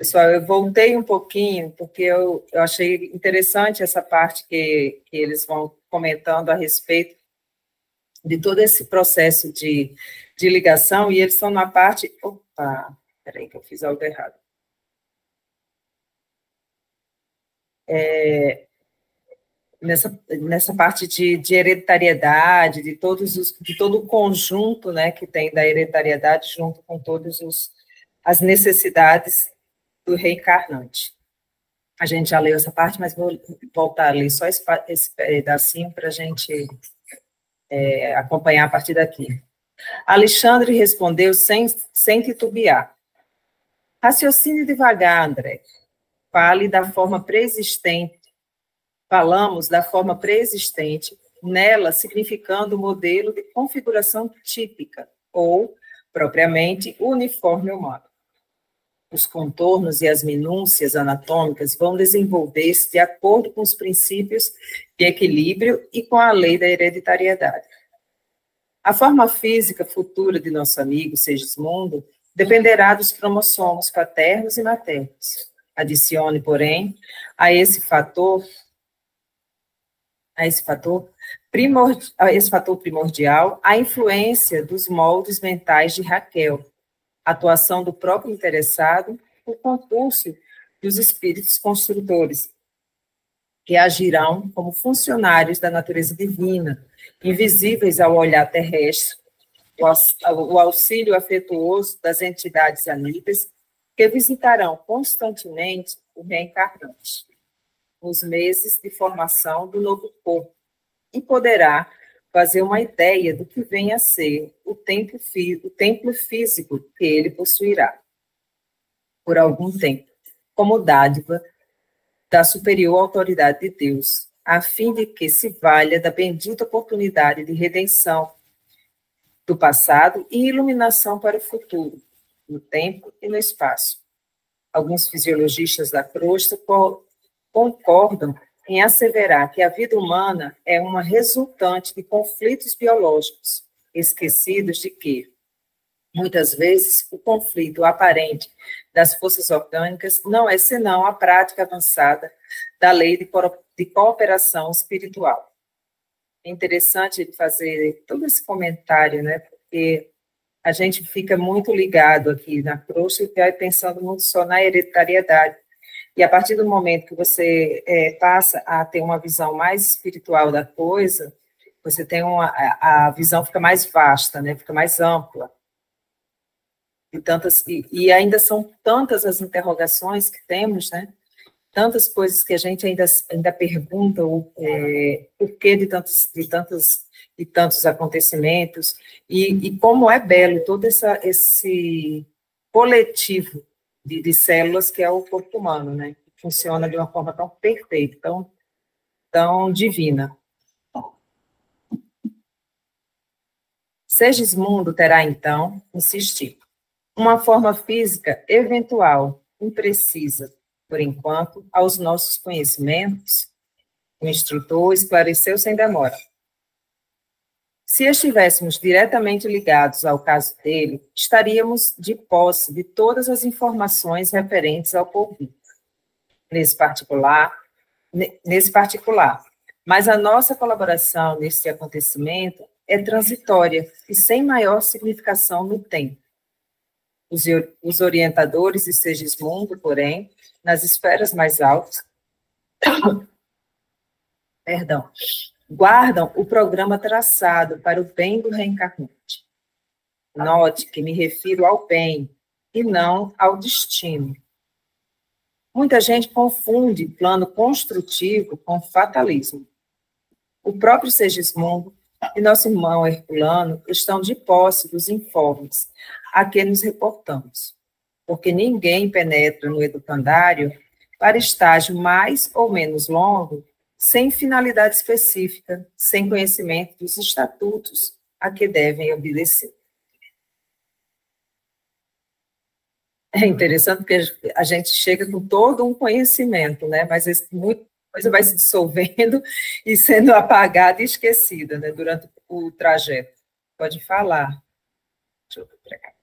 Pessoal, eu voltei um pouquinho, porque eu achei interessante essa parte que eles vão comentando a respeito de todo esse processo de ligação, e eles estão na parte... Opa, peraí que eu fiz algo errado. Nessa parte de hereditariedade, de todo o conjunto, né, que tem da hereditariedade junto com todas as necessidades do reencarnante. A gente já leu essa parte, mas vou voltar a ler só esse pedacinho para a gente acompanhar a partir daqui. Alexandre respondeu sem titubear. Raciocine devagar, André. Fale da forma preexistente. Falamos da forma preexistente, nela significando o modelo de configuração típica, ou, propriamente, uniforme humano. Os contornos e as minúcias anatômicas vão desenvolver-se de acordo com os princípios de equilíbrio e com a lei da hereditariedade. A forma física futura de nosso amigo Segismundo dependerá dos cromossomos paternos e maternos. Adicione, porém, a esse fator primordial a influência dos moldes mentais de Raquel, atuação do próprio interessado, o concurso dos espíritos construtores, que agirão como funcionários da natureza divina, invisíveis ao olhar terrestre, o auxílio afetuoso das entidades aníveis, que visitarão constantemente o reencarnante, nos meses de formação do novo corpo, e poderá fazer uma ideia do que vem a ser o templo físico que ele possuirá, por algum tempo, como dádiva da superior autoridade de Deus, a fim de que se valha da bendita oportunidade de redenção do passado e iluminação para o futuro, no tempo e no espaço. Alguns fisiologistas da crosta concordam em asseverar que a vida humana é uma resultante de conflitos biológicos, esquecidos de que, muitas vezes, o conflito aparente das forças orgânicas não é senão a prática avançada da lei de cooperação espiritual. É interessante ele fazer todo esse comentário, né, porque a gente fica muito ligado aqui na crosta e vai pensando muito só na hereditariedade. E a partir do momento que você passa a ter uma visão mais espiritual da coisa, você tem a visão fica mais vasta, né? Fica mais ampla. E ainda são tantas as interrogações que temos, né? Tantas coisas que a gente ainda pergunta o porquê de tantos acontecimentos, e como é belo todo esse coletivo de células que é o corpo humano, né? Que funciona de uma forma tão perfeita, tão divina. Segismundo terá, então, insistido, uma forma física eventual, imprecisa, por enquanto, aos nossos conhecimentos. O instrutor esclareceu sem demora. Se estivéssemos diretamente ligados ao caso dele, estaríamos de posse de todas as informações referentes ao porvir. Nesse particular, mas a nossa colaboração nesse acontecimento é transitória e sem maior significação no tempo. Os orientadores de Segismundo, porém, nas esferas mais altas, guardam o programa traçado para o bem do reencarnante. Note que me refiro ao bem e não ao destino. Muita gente confunde plano construtivo com fatalismo. O próprio Segismundo e nosso irmão Herculano estão de posse dos informes a que nos reportamos, porque ninguém penetra no educandário para estágio mais ou menos longo sem finalidade específica, sem conhecimento dos estatutos a que devem obedecer. É interessante porque a gente chega com todo um conhecimento, né? Mas muita coisa vai se dissolvendo e sendo apagada e esquecida, né? Durante o trajeto. Pode falar. Deixa eu pegar.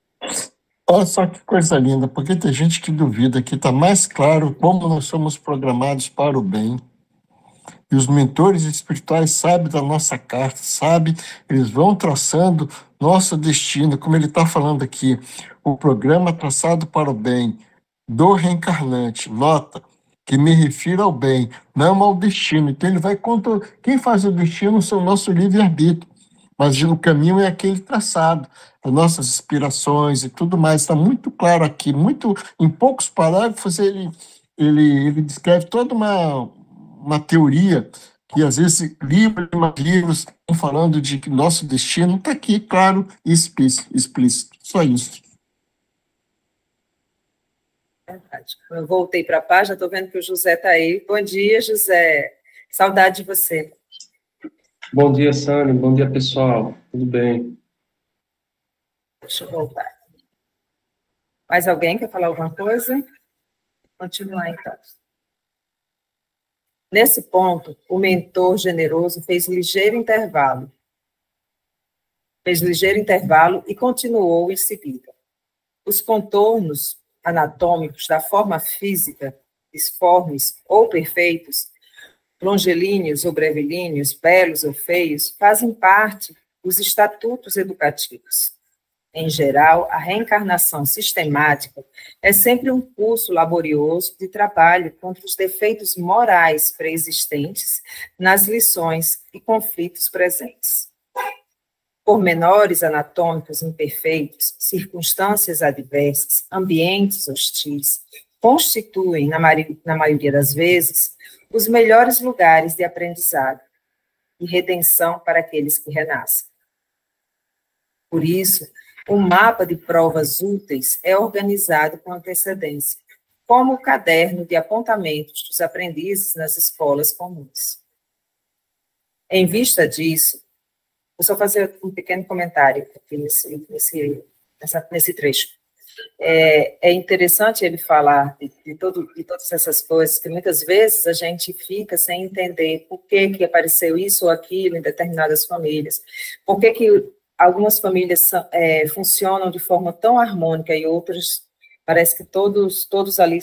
Olha só que coisa linda, porque tem gente que duvida que está mais claro como nós somos programados para o bem. E os mentores espirituais sabem da nossa carta, sabem, eles vão traçando nosso destino, como ele está falando aqui, o programa traçado para o bem, do reencarnante, nota, que me refiro ao bem, não ao destino. Então ele vai contra. Quem faz o destino são o nosso livre-arbítrio, mas o caminho é aquele traçado, as nossas inspirações e tudo mais. Está muito claro aqui, muito, em poucos parágrafos ele descreve toda uma teoria que às vezes livros estão falando de que nosso destino está aqui, claro, e explícito. Só isso. Verdade. Eu voltei para a página, estou vendo que o José está aí. Bom dia, José. Saudade de você. Bom dia, Sânia. Bom dia, pessoal. Tudo bem? Deixa eu voltar. Mais alguém quer falar alguma coisa? Continuar, então. Nesse ponto, o mentor generoso fez ligeiro intervalo. E continuou em seguida. Os contornos anatômicos da forma física, disformes ou perfeitos, longilíneos ou brevilíneos, belos ou feios, fazem parte dos estatutos educativos. Em geral, a reencarnação sistemática é sempre um curso laborioso de trabalho contra os defeitos morais pré-existentes nas lições e conflitos presentes. Pormenores anatômicos imperfeitos, circunstâncias adversas, ambientes hostis, constituem, na maioria das vezes, os melhores lugares de aprendizado e redenção para aqueles que renascem. Por isso, o mapa de provas úteis é organizado com antecedência, como o caderno de apontamentos dos aprendizes nas escolas comuns. Em vista disso, vou só fazer um pequeno comentário aqui nesse trecho. É interessante ele falar de todas essas coisas, que muitas vezes a gente fica sem entender por que apareceu isso ou aquilo em determinadas famílias, por que algumas famílias funcionam de forma tão harmônica e outras, parece que todos ali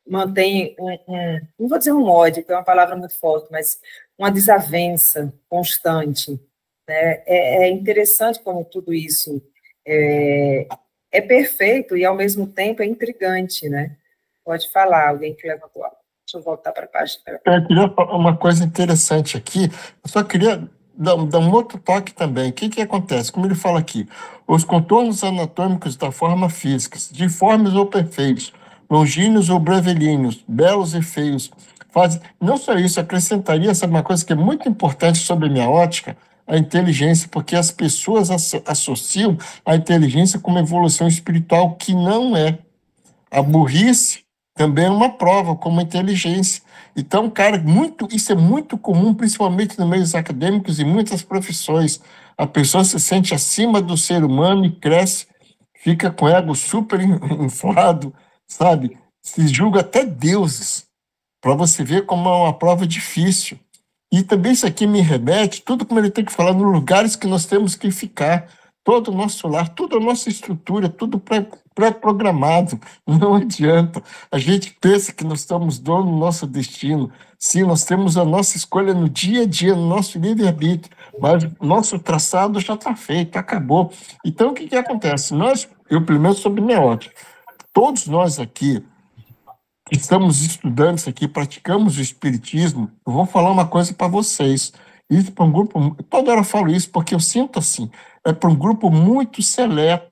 mantêm não vou dizer um ódio, que é uma palavra muito forte, mas uma desavença constante, né? É interessante como tudo isso é perfeito e, ao mesmo tempo, é intrigante, né? Pode falar, alguém que levantou a mão. Deixa eu voltar para a página. Eu queria falar uma coisa interessante aqui, eu só queria dar um outro toque também. O que acontece? Como ele fala aqui, os contornos anatômicos da forma física, diformes ou perfeitos, longínquos ou brevilíneos, belos e feios, fazem. Não só isso, acrescentaria, sabe, uma coisa que é muito importante sobre a minha ótica, a inteligência, porque as pessoas associam a inteligência com uma evolução espiritual que não é. A burrice também é uma prova, como a inteligência. Então, cara, isso é muito comum, principalmente nos meios acadêmicos e muitas profissões. A pessoa se sente acima do ser humano e cresce, fica com o ego super inflado, sabe? Se julga até deuses, para você ver como é uma prova difícil. E também isso aqui me remete, tudo como ele tem que falar, nos lugares que nós temos que ficar, todo o nosso lar, toda a nossa estrutura, tudo pré-programado, não adianta. A gente pensa que nós estamos donos do nosso destino, sim, nós temos a nossa escolha no dia a dia, no nosso livre-arbítrio, mas nosso traçado já está feito, acabou. Então, o que acontece? Eu pelo menos sob minha ótica, todos nós aqui, estamos estudantes aqui, praticamos o espiritismo, eu vou falar uma coisa para vocês. Isso para um grupo, toda hora eu falo isso porque eu sinto assim, é para um grupo muito seleto.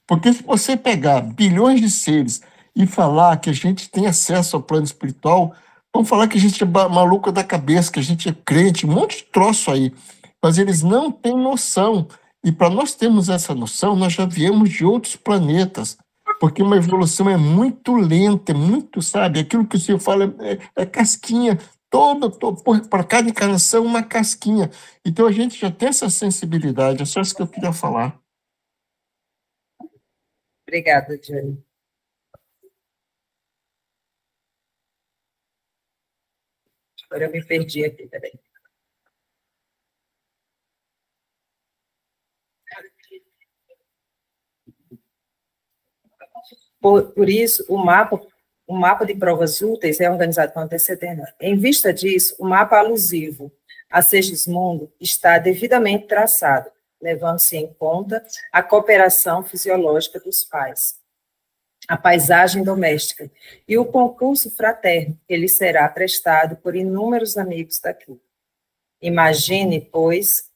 Porque se você pegar bilhões de seres e falar que a gente tem acesso ao plano espiritual, vão falar que a gente é maluco da cabeça, que a gente é crente, um monte de troço aí. Mas eles não têm noção. E para nós termos essa noção, nós já viemos de outros planetas. Porque uma evolução é muito lenta, é muito, sabe? Aquilo que o senhor fala é casquinha, para cada encarnação, uma casquinha. Então a gente já tem essa sensibilidade, é só isso que eu queria falar. Obrigada, Diane. Agora eu me perdi aqui, peraí. Por isso, o mapa de provas úteis é organizado com antecedência. Em vista disso, o mapa alusivo a Segismundo está devidamente traçado, levando-se em conta a cooperação fisiológica dos pais, a paisagem doméstica e o concurso fraterno que lhe será prestado por inúmeros amigos daqui. Imagine, pois,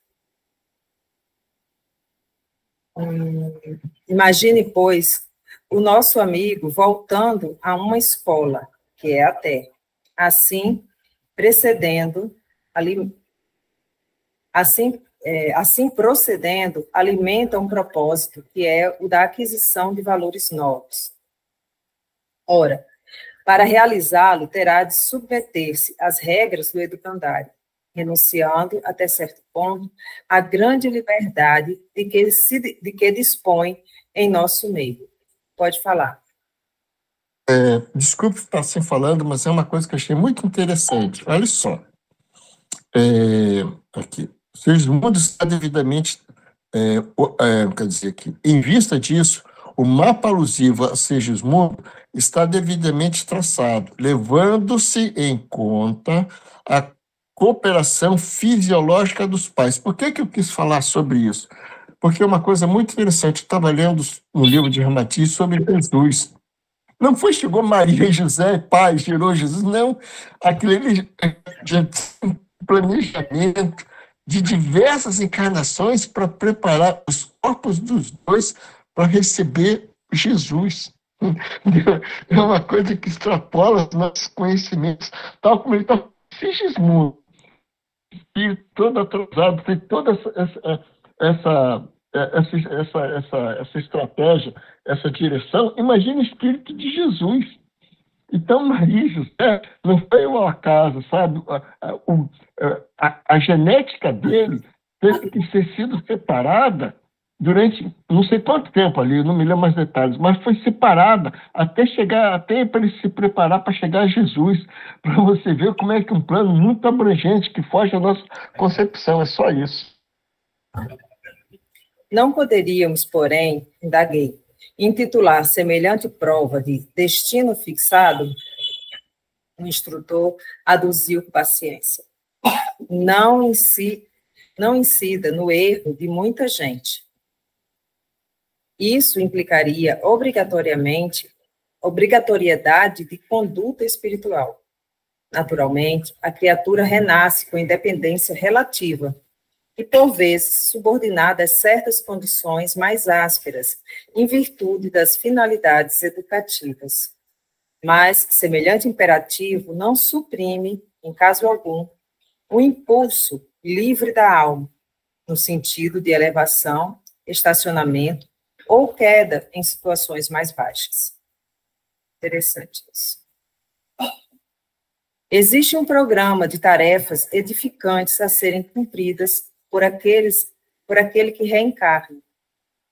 o nosso amigo voltando a uma escola, que é a Terra, assim procedendo, alimenta um propósito, que é o da aquisição de valores novos. Ora, para realizá-lo, terá de submeter-se às regras do educandário, renunciando, até certo ponto, à grande liberdade de que dispõe em nosso meio. Pode falar. Desculpe estar assim falando, mas é uma coisa que eu achei muito interessante. Olha só. Aqui. O Segismundo está devidamente, quer dizer que, em vista disso, o mapa alusivo a Segismundo está devidamente traçado, levando-se em conta a cooperação fisiológica dos pais. Por que eu quis falar sobre isso? Porque é uma coisa muito interessante. Eu estava lendo no livro de Ramatiz sobre Jesus. Não foi, chegou Maria e José, pai, gerou Jesus, não. Aquilo ele planejamento de diversas encarnações para preparar os corpos dos dois para receber Jesus. É uma coisa que extrapola os nossos conhecimentos, tal como ele está Segismundo, e todo atrasado, tem toda essa estratégia, essa direção. Imagina o Espírito de Jesus. Então, Maria e José não foi um acaso, sabe? A genética dele teve que ter sido separada durante não sei quanto tempo ali, não me lembro mais detalhes, mas foi separada até para ele se preparar para chegar a Jesus, para você ver como é que um plano muito abrangente que foge da nossa concepção, é só isso. Não poderíamos, porém, indaguei, intitular semelhante prova de destino fixado? O instrutor aduziu com paciência. Não incida no erro de muita gente. Isso implicaria obrigatoriedade de conduta espiritual. Naturalmente, a criatura renasce com independência relativa e, por vezes, subordinada a certas condições mais ásperas, em virtude das finalidades educativas. Mas semelhante imperativo não suprime, em caso algum, o impulso livre da alma, no sentido de elevação, estacionamento ou queda em situações mais baixas. Interessante isso. Existe um programa de tarefas edificantes a serem cumpridas por aquele que reencarna,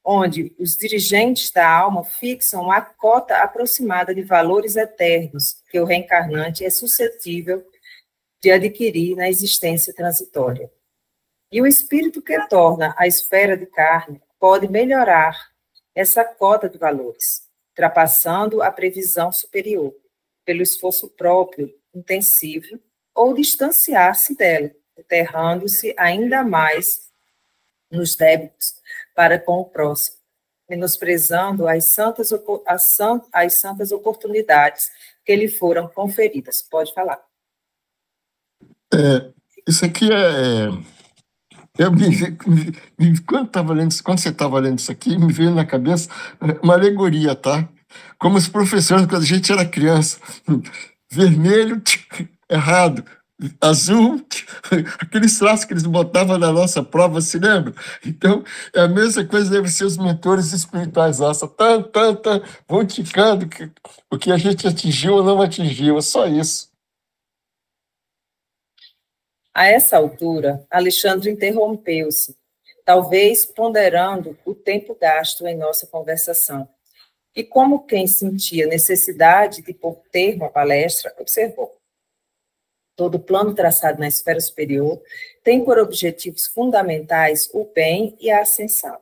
onde os dirigentes da alma fixam a cota aproximada de valores eternos que o reencarnante é suscetível de adquirir na existência transitória. E o espírito que torna a esfera de carne pode melhorar essa cota de valores, ultrapassando a previsão superior, pelo esforço próprio, intensivo, ou distanciar-se dela, enterrando-se ainda mais nos débitos para com o próximo, menosprezando as santas oportunidades que lhe foram conferidas. Pode falar. Isso aqui quando você estava lendo isso aqui, me veio na cabeça uma alegoria, tá? Como os professores, quando a gente era criança, vermelho, errado, azul, aqueles traços que eles botavam na nossa prova, se lembra? Então, é a mesma coisa, deve ser os mentores espirituais nossos, vão ticando o que a gente atingiu ou não atingiu, é só isso. A essa altura, Alexandre interrompeu-se, talvez ponderando o tempo gasto em nossa conversação. E como quem sentia necessidade de pôr termo à palestra, observou. Todo o plano traçado na esfera superior tem por objetivos fundamentais o bem e a ascensão.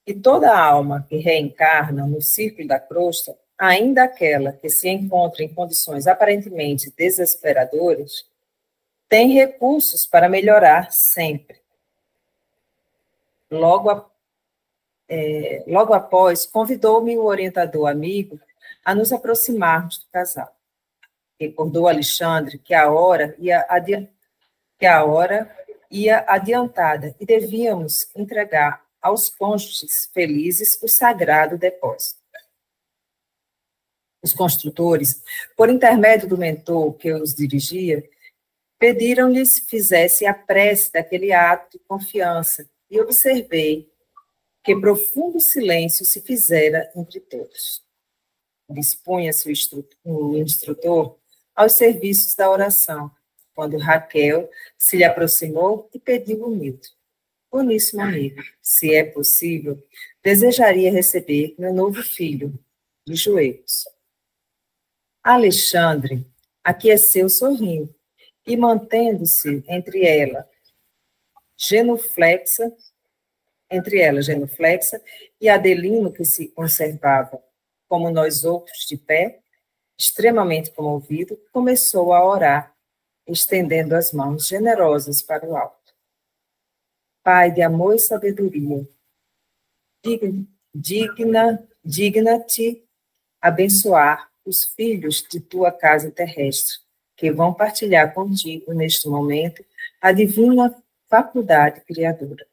E toda alma que reencarna no círculo da crosta, ainda aquela que se encontra em condições aparentemente desesperadoras, tem recursos para melhorar sempre. Logo após, convidou-me o orientador amigo a nos aproximarmos do casal. Recordou Alexandre que a hora ia adiantada e devíamos entregar aos cônjuges felizes o sagrado depósito. Os construtores, por intermédio do mentor que os dirigia, pediram-lhes que fizesse a prece daquele ato de confiança e observei que profundo silêncio se fizera entre todos. Dispunha-se o instrutor aos serviços da oração, quando Raquel se lhe aproximou e pediu humilde: "Boníssimo amigo, se é possível, desejaria receber meu novo filho, de joelhos." Alexandre aqueceu sorrindo e, mantendo-se entre ela genuflexa, e Adelino, que se conservava, como nós outros, de pé, extremamente comovido, começou a orar, estendendo as mãos generosas para o alto. Pai de amor e sabedoria, digna-te abençoar os filhos de tua casa terrestre, que vão partilhar contigo, neste momento, a divina faculdade criadora.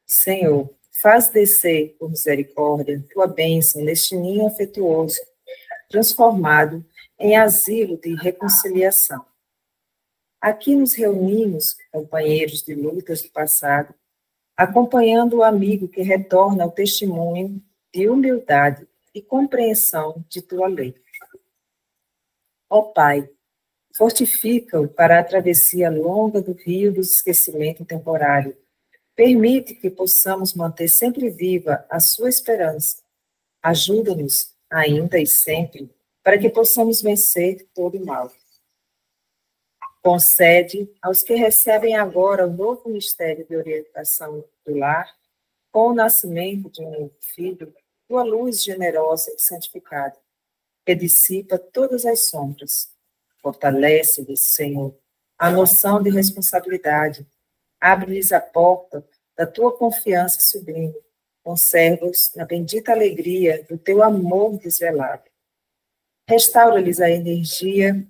Senhor, faz descer, por misericórdia, tua bênção neste ninho afetuoso, transformado em asilo de reconciliação. Aqui nos reunimos, companheiros de lutas do passado, acompanhando o amigo que retorna ao testemunho de humildade e compreensão de tua lei. Ó Pai, fortifica-o para a travessia longa do rio do esquecimento temporário. Permite que possamos manter sempre viva a sua esperança. Ajuda-nos, ainda e sempre, para que possamos vencer todo o mal. Concede aos que recebem agora o novo mistério de orientação do lar, com o nascimento de um novo filho, tua luz generosa e santificada, que dissipa todas as sombras. Fortalece-lhes, Senhor, a noção de responsabilidade. Abre-lhes a porta da tua confiança sublime. Conserva-os na bendita alegria do teu amor desvelado. Restaura-lhes a energia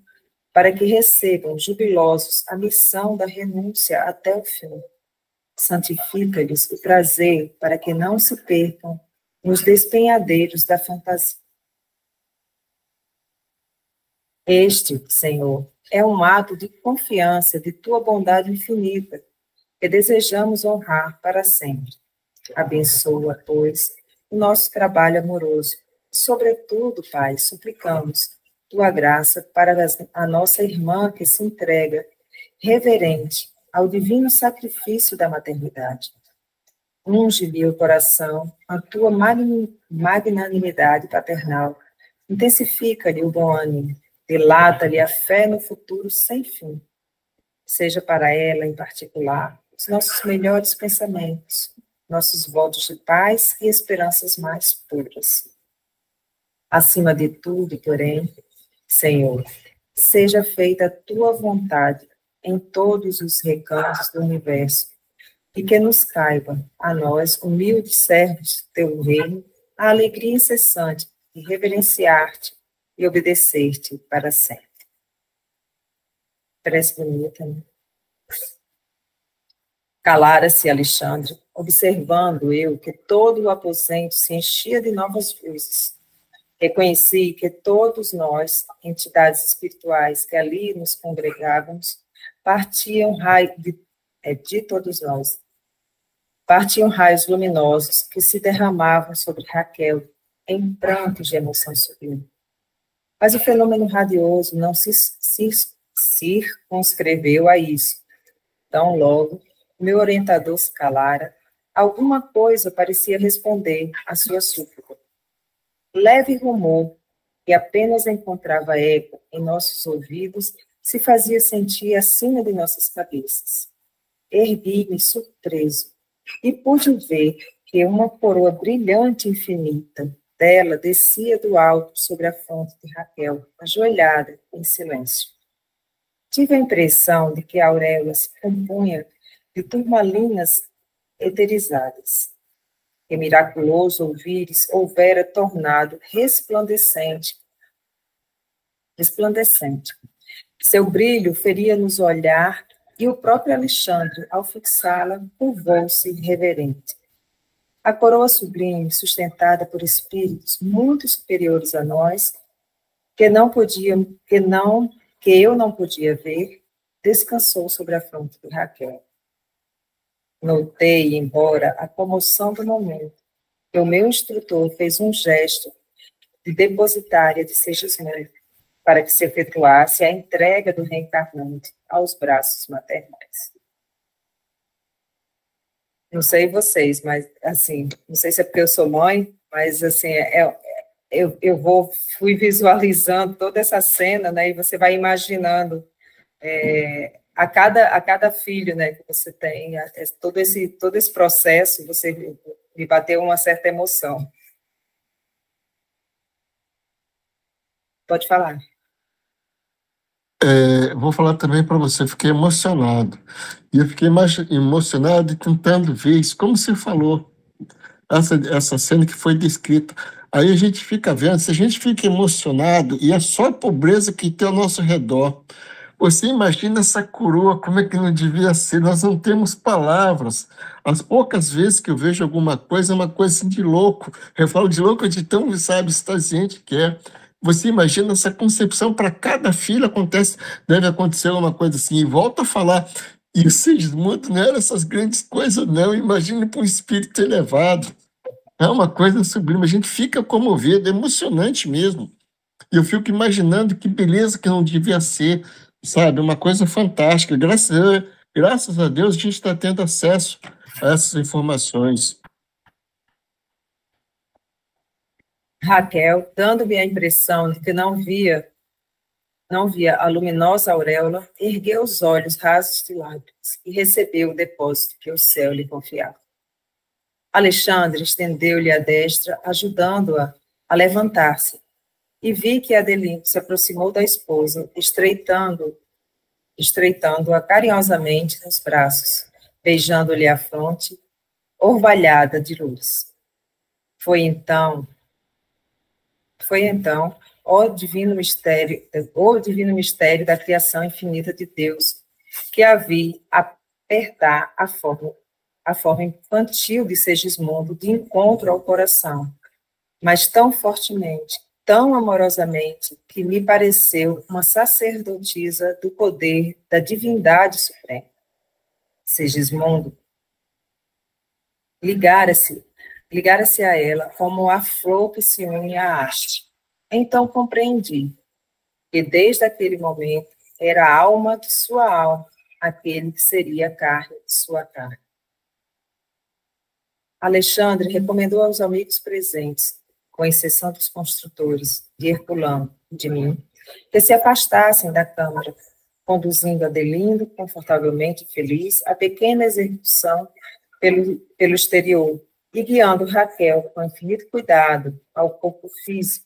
para que recebam, jubilosos, a missão da renúncia até o fim. Santifica-lhes o prazer para que não se percam nos despenhadeiros da fantasia. Este, Senhor, é um ato de confiança de tua bondade infinita, que desejamos honrar para sempre. Abençoa, pois, o nosso trabalho amoroso. Sobretudo, Pai, suplicamos tua graça para a nossa irmã que se entrega, reverente, ao divino sacrifício da maternidade. Unge-lhe o coração a tua magnanimidade paternal. Intensifica-lhe o bom ânimo. Dilata-lhe a fé no futuro sem fim. Seja para ela, em particular, os nossos melhores pensamentos, nossos votos de paz e esperanças mais puras. Acima de tudo, porém, Senhor, seja feita a tua vontade em todos os recantos do universo, e que nos caiba, a nós, humildes servos do teu reino, a alegria incessante de reverenciar-te e obedecer-te para sempre. Parece bonita, né? Calara-se Alexandre, observando eu que todo o aposento se enchia de novas luzes. Reconheci que todos nós, entidades espirituais que ali nos congregávamos, partiam raios luminosos que se derramavam sobre Raquel em prantos de emoção sublime. Mas o fenômeno radioso não se circunscreveu a isso. Tão logo, meu orientador se calara, alguma coisa parecia responder à sua súplica. Leve rumor, que apenas encontrava eco em nossos ouvidos, se fazia sentir acima de nossas cabeças. Ergui-me surpreso e pude ver que uma coroa brilhante e infinita dela descia do alto sobre a fronte de Raquel, ajoelhada, em silêncio. Tive a impressão de que a auréola se compunha de turmalinas eterizadas. Que miraculoso ouvires houvera tornado resplandecente. Seu brilho feria-nos o olhar, e o próprio Alexandre, ao fixá-la, curvou-se reverente. A coroa sublime, sustentada por espíritos muito superiores a nós, que eu não podia ver, descansou sobre a fronte de Raquel. Notei, embora a comoção do momento, que o meu instrutor fez um gesto de depositária de Segismundo, para que se efetuasse a entrega do reencarnante aos braços maternais. Não sei vocês, mas, assim, não sei se é porque eu sou mãe, mas, assim, fui visualizando toda essa cena, né, e você vai imaginando a cada filho, né, que você tem, todo esse processo, você me bateu uma certa emoção. Pode falar. Vou falar também para você, fiquei emocionado. E eu fiquei mais emocionado e tentando ver isso, como você falou, essa cena que foi descrita. Aí a gente fica vendo, se a gente fica emocionado, e é só a pobreza que tem ao nosso redor. Você imagina essa coroa, como é que não devia ser? Nós não temos palavras. As poucas vezes que eu vejo alguma coisa, é uma coisa assim de louco. Eu falo de louco de tão, sabe, extasiante que é. Você imagina essa concepção para cada filho acontece, deve acontecer uma coisa assim. E volto a falar, e o Sigismundo não era essas grandes coisas, não. Imagine para um espírito elevado. É uma coisa sublime. A gente fica comovido, é emocionante mesmo. E eu fico imaginando que beleza que não devia ser, sabe? Uma coisa fantástica. Graças a Deus a gente está tendo acesso a essas informações. Raquel, dando-me a impressão de que não via a luminosa auréola, ergueu os olhos rasos de lágrimas e recebeu o depósito que o céu lhe confiava. Alexandre estendeu-lhe a destra, ajudando-a a levantar-se, e vi que Adelino se aproximou da esposa, estreitando-a carinhosamente nos braços, beijando-lhe a fronte, orvalhada de luz. Foi então, ó divino mistério da criação infinita de Deus, que a vi apertar a forma infantil de Segismundo de encontro ao coração, mas tão fortemente, tão amorosamente, que me pareceu uma sacerdotisa do poder da divindade suprema. Segismundo ligara-se a ela como a flor que se une à haste. Então compreendi que desde aquele momento era a alma de sua alma, aquele que seria a carne de sua carne. Alexandre recomendou aos amigos presentes, com exceção dos construtores, de Herculano e de mim, que se afastassem da câmara, conduzindo Adelindo, confortavelmente feliz, a pequena execução pelo exterior, e guiando Raquel com infinito cuidado ao corpo físico.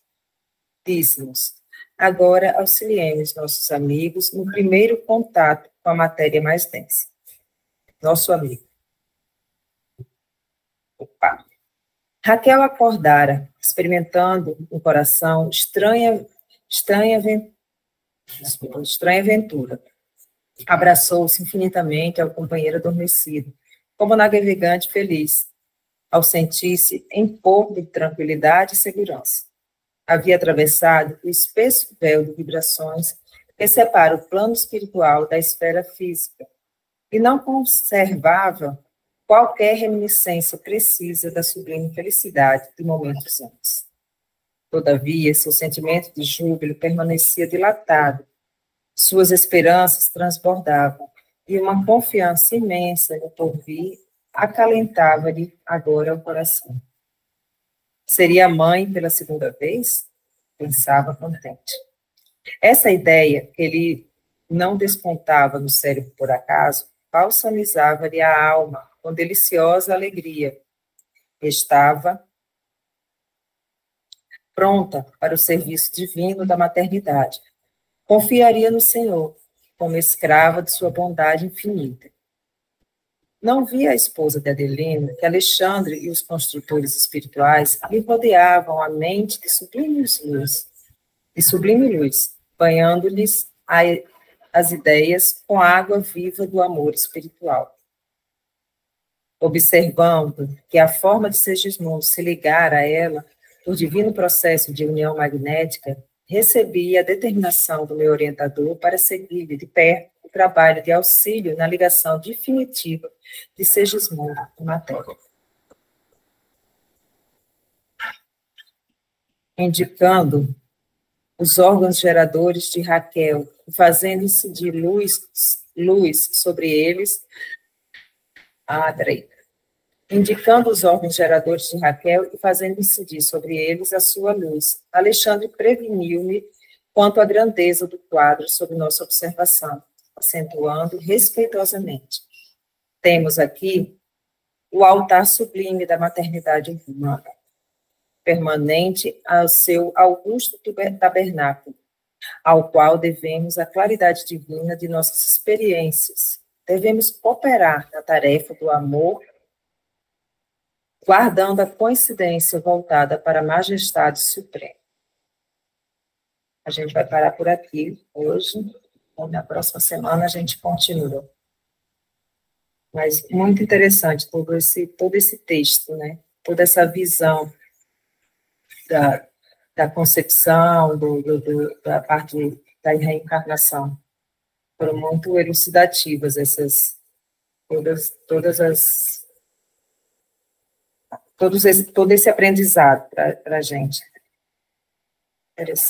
Disse-nos: agora auxiliemos nossos amigos no primeiro contato com a matéria mais densa. Nosso amigo. Opa. Raquel acordara, experimentando no coração estranha aventura. Abraçou-se infinitamente ao companheiro adormecido, como navegante feliz, ao sentir-se em pouco de tranquilidade e segurança. Havia atravessado o espesso véu de vibrações que separa o plano espiritual da esfera física e não conservava qualquer reminiscência precisa da sublime felicidade de momentos antes. Todavia, seu sentimento de júbilo permanecia dilatado, suas esperanças transbordavam, e uma confiança imensa no porvir acalentava-lhe agora o coração. Seria mãe pela segunda vez? Pensava contente. Essa ideia, que ele não despontava no cérebro por acaso, balsamizava-lhe a alma com deliciosa alegria, Estava pronta para o serviço divino da maternidade. Confiaria no Senhor, como escrava de sua bondade infinita. Não via a esposa de Adelino que Alexandre e os construtores espirituais lhe rodeavam a mente de sublime luz, banhando-lhes as ideias com a água viva do amor espiritual. Observando que a forma de Segismundo se ligara a ela por divino processo de união magnética, recebi a determinação do meu orientador para seguir de perto o trabalho de auxílio na ligação definitiva de Segismundo com matéria. Indicando os órgãos geradores de Raquel, fazendo incidir luz sobre eles. Indicando os órgãos geradores de Raquel e fazendo incidir sobre eles a sua luz. Alexandre preveniu-me quanto à grandeza do quadro sob nossa observação, acentuando respeitosamente. Temos aqui o altar sublime da maternidade humana, permanente ao seu augusto tabernáculo, ao qual devemos a claridade divina de nossas experiências. Devemos cooperar na tarefa do amor, guardando a coincidência voltada para a majestade suprema. A gente vai parar por aqui hoje, ou na próxima semana a gente continua. Mas muito interessante todo esse texto, né? Toda essa visão da concepção, da parte da reencarnação. Foram muito elucidativas todo esse aprendizado para a gente. Interessante.